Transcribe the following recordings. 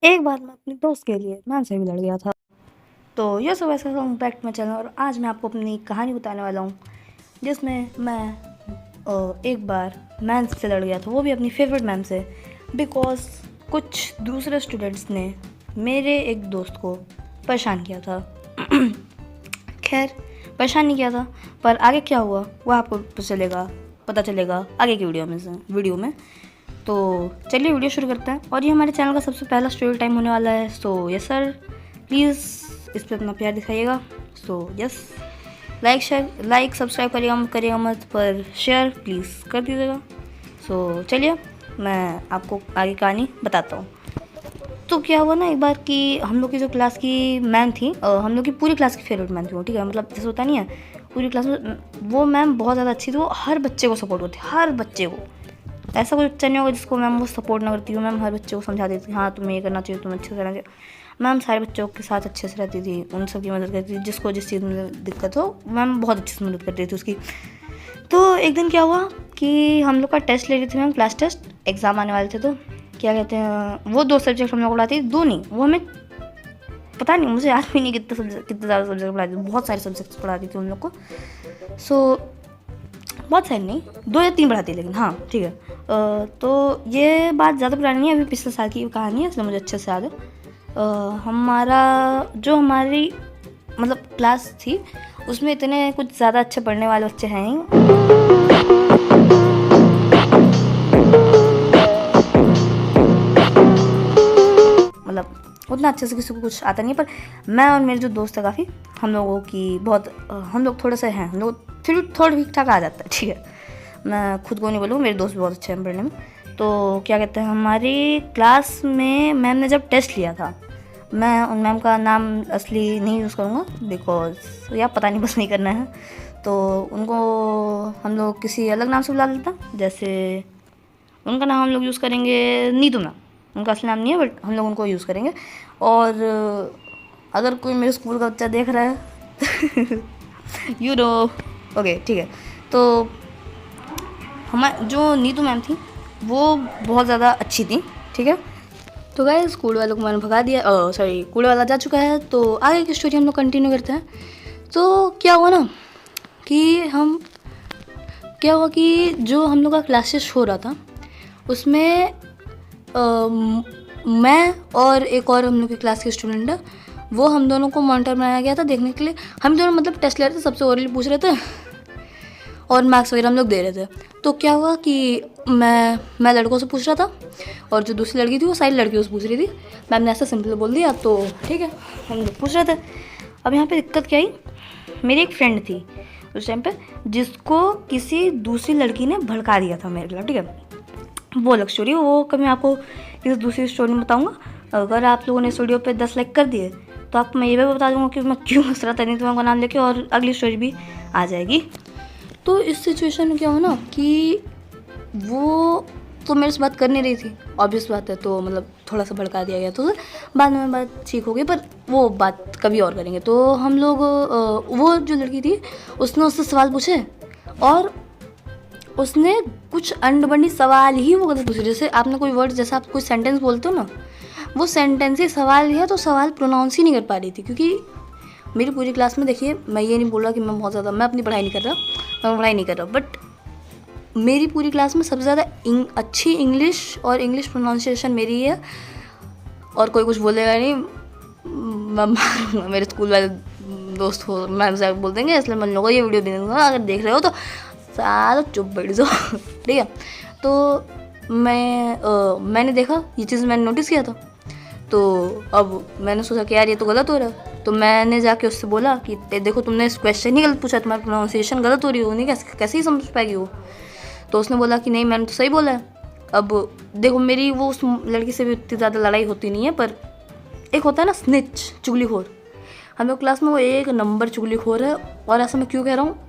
एक बार मैं अपने दोस्त के लिए मैम से भी लड़ गया था। तो ये सब ऐसा बैक टू माई चैनल और आज मैं आपको अपनी कहानी बताने वाला हूँ जिसमें मैं एक बार मैम से लड़ गया था, वो भी अपनी फेवरेट मैम से, बिकॉज कुछ दूसरे स्टूडेंट्स ने मेरे एक दोस्त को परेशान किया था। खैर, परेशान नहीं किया था, पर आगे क्या हुआ वो आपको पता चलेगा आगे की वीडियो में। तो चलिए वीडियो शुरू करते हैं। और ये हमारे चैनल का सबसे पहला स्टोरी टाइम होने वाला है। सो यस सर, प्लीज़ इस पर अपना प्यार दिखाइएगा। सो यस, लाइक सब्सक्राइब करिएगा मत, पर शेयर प्लीज़ कर दीजिएगा। सो चलिए मैं आपको आगे कहानी बताता हूँ। तो क्या हुआ ना, एक बार कि हम लोग की जो क्लास की मैम थी, हम लोग की पूरी क्लास की फेवरेट मैम थी वो, ठीक है। मतलब जैसे होता नहीं है, पूरी क्लास में वो मैम बहुत ज़्यादा अच्छी थी। वो हर बच्चे को सपोर्ट करती, हर बच्चे को। ऐसा कोई बच्चा नहीं होगा जिसको मैम वो सपोर्ट ना करती हो। मैम हर बच्चे को समझा देती थी, हाँ तुम्हें ये करना चाहिए, तुम्हें अच्छे से करना चाहिए। मैम सारे बच्चों के साथ अच्छे से रहती थी, उन सब की मदद करती थी, जिसको जिस चीज़ में दिक्कत हो मैम बहुत अच्छे से मदद करती थी उसकी। तो एक दिन क्या हुआ कि हम लोग का टेस्ट ले रही थी मैम, क्लास टेस्ट, एग्ज़ाम आने वाले थे। तो क्या कहते हैं, वो 2 सब्जेक्ट हम लोग को पढ़ाती थी, 2 नहीं, वो हमें पता नहीं, मुझे याद भी नहीं कितने ज़्यादा सब्जेक्ट पढ़ाती थी, बहुत सारे सब्जेक्ट्स पढ़ाती थी उन लोग को। सो बहुत सारी नहीं, 2 या 3 पढ़ाती है, लेकिन हाँ ठीक है। तो ये बात ज़्यादा पुरानी नहीं है, अभी पिछले साल की कहानी है, इसलिए मुझे अच्छे से याद है। हमारी मतलब क्लास थी, उसमें इतने कुछ ज़्यादा अच्छे पढ़ने वाले बच्चे हैं ही। मतलब उतना अच्छे से किसी को कुछ आता नहीं है, पर मैं और मेरे जो दोस्त है काफ़ी, हम लोगों की बहुत हम लोग थोड़े से हैं, हम लोग फिर भी थोड़ा ठीक ठाक आ जाता है, ठीक है। मैं खुद को नहीं बोलूँ, मेरे दोस्त भी बहुत अच्छे हैं पढ़ने में। तो क्या कहते हैं, हमारी क्लास में मैम ने जब टेस्ट लिया था, मैं उन मैम का नाम असली नहीं यूज़ करूँगा, बिकॉज या पता नहीं, बस नहीं करना है। तो उनको हम लोग किसी अलग नाम से बुला लेता, जैसे उनका नाम हम लोग यूज़ करेंगे नीतू मैम। उनका असली नाम नहीं है, बट हम लोग उनको यूज़ करेंगे। और अगर कोई मेरे स्कूल का बच्चा देख रहा है यू नो, ओके ठीक है। तो हमारे जो नीतू मैम थी वो बहुत ज़्यादा अच्छी थी, ठीक है। तो गाइस, स्कूल वालों को मैंने भगा दिया, सॉरी स्कूल वाला जा चुका है। तो आगे की स्टोरी हम लोग कंटिन्यू करते हैं। तो क्या हुआ ना कि जो हम लोग का क्लास टेस्ट हो रहा था, उसमें मैं और एक और हम लोग की क्लास के स्टूडेंट है, वो हम दोनों को मॉनिटर बनाया गया था देखने के लिए। हम दोनों मतलब टेस्ट ले रहे थे, सबसे ओरली पूछ रहे थे और मार्क्स वगैरह हम लोग दे रहे थे। तो क्या हुआ कि मैं लड़कों से पूछ रहा था और जो दूसरी लड़की थी वो सारी लड़कियों से पूछ रही थी। मैम ने ऐसा सिंपल बोल दिया, तो ठीक है हम लोग पूछ रहे थे। अब यहाँ पे दिक्कत क्या आई, मेरी एक फ्रेंड थी उस टाइम पे, जिसको किसी दूसरी लड़की ने भड़का दिया था मेरे खिलाफ, ठीक है। वो अलग स्टोरी, वो कभी मैं आपको किसी दूसरी स्टोरी में बताऊँगा। अगर आप लोगों ने इस वीडियो पे 10 लाइक कर दिए तो आपको मैं ये भी बता दूँगा कि मैं क्यों हंस रहा था, नहीं तो मैं नाम लेके, और अगली स्टोरी भी आ जाएगी। तो इस सिचुएशन में क्या हो ना कि वो तो मेरे से बात कर नहीं रही थी, ऑब्वियस बात है। तो मतलब थोड़ा सा भड़का दिया गया, तो बाद में बात ठीक हो गई, पर वो बात कभी और करेंगे। तो हम लोग वो जो लड़की थी उसने उससे सवाल पूछे और उसने कुछ अंडबंडी सवाल ही वो गलत पूछे। जैसे आपने कोई वर्ड, जैसे आप कोई सेंटेंस बोलते हो ना, वो सेंटेंस ही सवाल है, तो सवाल प्रोनाउंस ही नहीं कर पा रही थी। क्योंकि मेरी पूरी क्लास में, देखिए मैं ये नहीं बोल रहा कि मैं बहुत ज़्यादा, मैं अपनी पढ़ाई नहीं कर रहा, बट मेरी पूरी क्लास में सबसे ज़्यादा अच्छी इंग्लिश और इंग्लिश प्रोनाउंसिएशन मेरी है। और कोई कुछ बोलेगा नहीं, मैं मारूंगा, मेरे स्कूल वाले दोस्त हो मैम से बोल देंगे, इसलिए मैं लोगों को ये वीडियो भी दूँगा, अगर देख रहे हो तो सारा चुप बैठ जाओ ठीक है। तो मैंने देखा, ये चीज़ मैंने नोटिस किया था। तो अब मैंने सोचा कि यार ये तो गलत हो रहा है। तो मैंने जाके उससे बोला कि देखो तुमने इस क्वेश्चन ही गलत पूछा, तुम्हारी प्रोनाउंसिएशन गलत हो रही हो, नहीं कैसे ही समझ पाएगी वो। तो उसने बोला कि नहीं मैंने तो सही बोला है। अब देखो, मेरी वो उस लड़की से भी इतनी ज़्यादा लड़ाई होती नहीं है, पर एक होता है ना स्निच, चुगलीखोर। हम लोग क्लास में वो एक नंबर चुगलीखोर है। और ऐसा मैं क्यों कह रहा हूँ,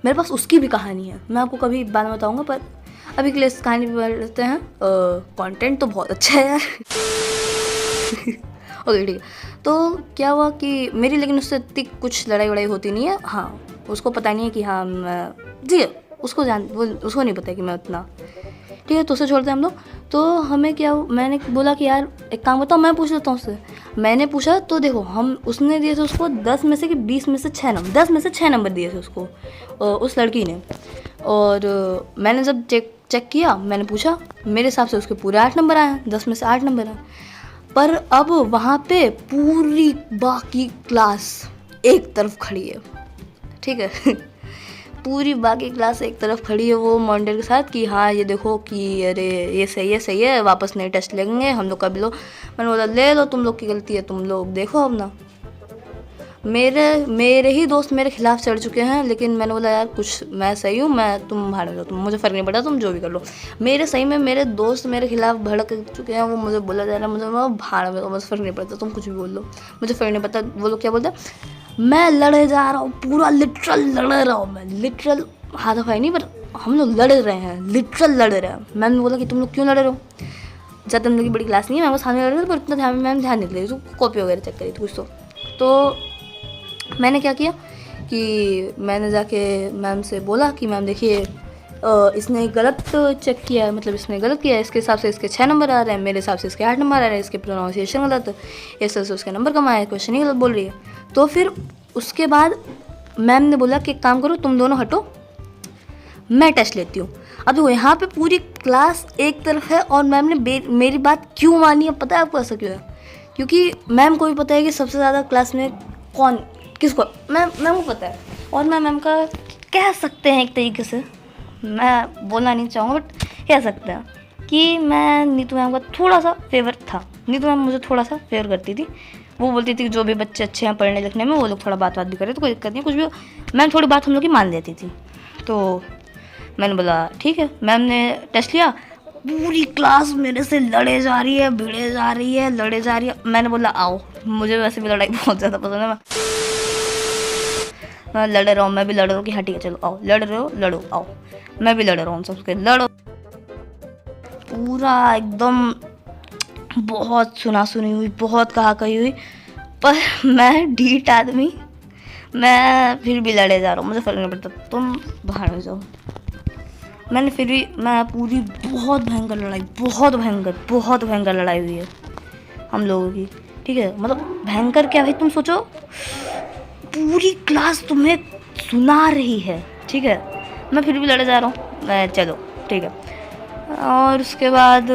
मेरे पास उसकी भी कहानी है, मैं आपको कभी बाद में बताऊँगा, पर अभी के लिए इस कहानी भी बढ़ते हैं। कंटेंट तो बहुत अच्छा है यार ओके ठीक है। तो क्या हुआ कि मेरी लेकिन उससे इतनी कुछ लड़ाई वड़ाई होती नहीं है। हाँ, उसको पता नहीं है कि हाँ जी उसको नहीं पता है कि मैं उतना, ठीक है। तो उसे छोड़ते हैं हम लोग। तो हमें क्या, मैंने बोला कि यार एक काम बताओ, मैं पूछ लेता हूँ उससे। मैंने पूछा तो देखो, उसने दिए थे उसको 10 में से कि 20 में से 6 नंबर, 10 में से 6 नंबर दिए थे उसको, उस लड़की ने। और मैंने जब चेक किया, मैंने पूछा, मेरे हिसाब से उसके पूरे 8 नंबर आए, 10 में से 8 नंबर आए। पर अब वहाँ पे पूरी बाकी क्लास एक तरफ खड़ी है, ठीक है। पूरी बाकी क्लास एक तरफ खड़ी है वो मॉनिटर के साथ कि हाँ ये देखो कि अरे ये सही है, वापस नए टेस्ट लेंगे हम लोग का भी लो। मैंने बोला ले लो, तुम लोग की गलती है, तुम लोग देखो अब ना। मेरे ही दोस्त मेरे खिलाफ चढ़ चुके हैं, लेकिन मैंने बोला यार कुछ मैं सही हूँ, तुम भाड़ में जाओ, तुम, मुझे फ़र्क नहीं पड़ता, तुम जो भी कर लो। सही में मेरे दोस्त मेरे खिलाफ भड़क चुके हैं, वो मुझे बोला जा रहा है, मुझे भाड़ में, मुझे फ़र्क नहीं पड़ता, तुम कुछ भी बोल लो, मुझे फ़र्क नहीं पड़ता। वो लोग क्या बोलते हैं, मैं लड़े जा रहा हूँ, पूरा लिटरल लड़ रहा हूँ मैं, लिटरल हाथापाई नहीं, पर हम लोग लड़ रहे हैं, लिटरल लड़ रहे हैं। मैंने बोला कि तुम लोग क्यों लड़ रहे हो, जब तुम लोग की बड़ी क्लास नहीं है, मैं वो सामने लड़ रही थी, पर इतना ध्यान नहीं दे रही थी, कॉपी वगैरह चेक करी थी कुछ। तो मैंने क्या किया कि मैंने जाके मैम से बोला कि मैम देखिए इसने गलत चेक किया है, मतलब इसने गलत किया है, इसके हिसाब से इसके 6 नंबर आ रहे हैं, मेरे हिसाब से इसके 8 नंबर आ रहे हैं, इसके प्रोनाउंसिएशन गलत है, इस तरह से उसके नंबर कम आए, क्वेश्चन ही गलत बोल रही है। तो फिर उसके बाद मैम ने बोला कि एक काम करो, तुम दोनों हटो, मैं टेस्ट लेती हूँ। अब देखो यहाँ पे पूरी क्लास एक तरफ है और मैम ने मेरी बात क्यों मानी है, पता है आपको ऐसा क्यों है? क्योंकि मैम को भी पता है कि सबसे ज़्यादा क्लास में कौन किसको, मैम को पता है। और मैं मैम का कह सकते हैं एक तरीके से, मैं बोलना नहीं चाहूँगा बट कह सकते हैं कि मैं नीतू मैम का थोड़ा सा फेवर था। नीतू मैम मुझे थोड़ा सा फेवर करती थी, वो बोलती थी कि जो भी बच्चे अच्छे हैं पढ़ने लिखने में, वो लोग थोड़ा बात भी करें तो कोई दिक्कत नहीं, कुछ भी। मैम थोड़ी बात हम लोग की मान लेती थी। तो मैंने बोला ठीक है। मैम ने टेस्ट लिया, पूरी क्लास मेरे से लड़े जा रही है, लड़े जा रही है। मैंने बोला आओ, मुझे वैसे भी लड़ाई बहुत ज़्यादा पसंद है, मैं लड़ रहा हूँ, मैं भी लड़ रहा हूँ कि हाँ ठीक है चलो आओ, लड़ रहे हो लड़ो, आओ मैं भी लड़ रहा हूँ, सबके लड़ो। पूरा एकदम बहुत सुनी हुई, बहुत कही हुई, पर मैं ढीठ आदमी, मैं फिर भी लड़े जा रहा हूँ, मुझे फर्क नहीं पड़ता, तुम बाहर में जाओ। मैं पूरी बहुत भयंकर लड़ाई हुई है हम लोगों की, ठीक है। मतलब भयंकर क्या भाई, तुम सोचो पूरी क्लास तुम्हें सुना रही है, ठीक है, मैं फिर भी लड़े जा रहा हूँ, मैं चलो ठीक है। और उसके बाद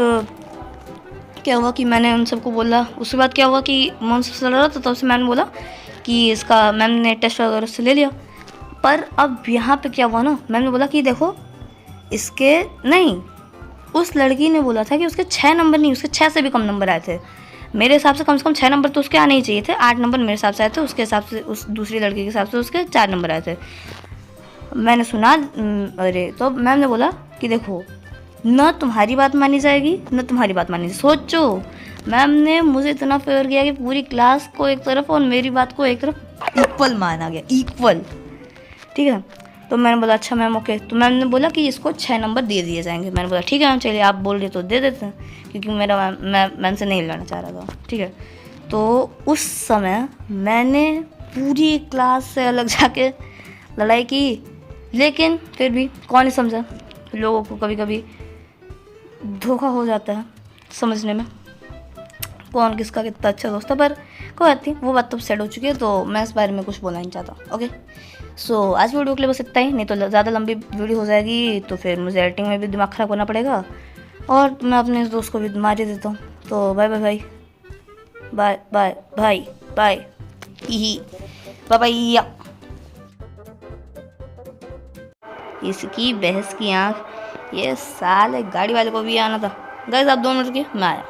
क्या हुआ कि मैंने उन सबको बोला, उसके बाद क्या हुआ कि मैं सबसे लड़ रहा था, तब से मैंने बोला कि इसका, मैम ने टेस्ट वगैरह से ले लिया। पर अब यहाँ पे क्या हुआ ना, मैंने बोला कि देखो इसके नहीं, उस लड़की ने बोला था कि उसके 6 नंबर नहीं, उसके 6 से भी कम नंबर आए थे। मेरे हिसाब से कम 6 नंबर तो उसके आने ही चाहिए थे, 8 नंबर मेरे हिसाब से आए थे, उसके हिसाब से उस दूसरी लड़की के हिसाब से उसके 4 नंबर आए थे। मैंने सुना, अरे तो मैम ने बोला कि देखो न तुम्हारी बात मानी जाएगी न तुम्हारी बात मानी जाएगी। सोचो मैम ने मुझे इतना फेवर किया कि पूरी क्लास को एक तरफ और मेरी बात को एक तरफ इक्वल माना गया, इक्वल, ठीक है। तो मैंने बोला अच्छा मैम ओके। तो मैम ने बोला कि इसको 6 नंबर दे दिए जाएंगे। मैंने बोला ठीक है मैम, चलिए आप बोल रहे तो दे देते हैं, क्योंकि मैं मैम से नहीं लड़ना चाह रहा था, ठीक है। तो उस समय मैंने पूरी क्लास से अलग जाके लड़ाई की, लेकिन फिर भी कौन ही समझा, लोगों को कभी कभी धोखा हो जाता है समझने में कौन किसका कितना अच्छा दोस्त है। पर कोई बात नहीं, वो बात तो सेट हो चुकी है, तो मैं इस बारे में कुछ बोलना नहीं चाहता। ओके सो आज वीडियो के लिए बस इतना ही, नहीं तो ज़्यादा लंबी वीडियो हो जाएगी, तो फिर मुझे एडिटिंग में भी दिमाग ख़राब करना पड़ेगा, और मैं अपने इस दोस्त को भी मार ही देता हूँ। तो बाय बाय भाई, बाय बाय भाई, बाय ही बाय। इसकी बहस की आँख, ये साले गाड़ी वाले को भी आना था। गाइस आप 2 मिनट रुकिए, मैं आया।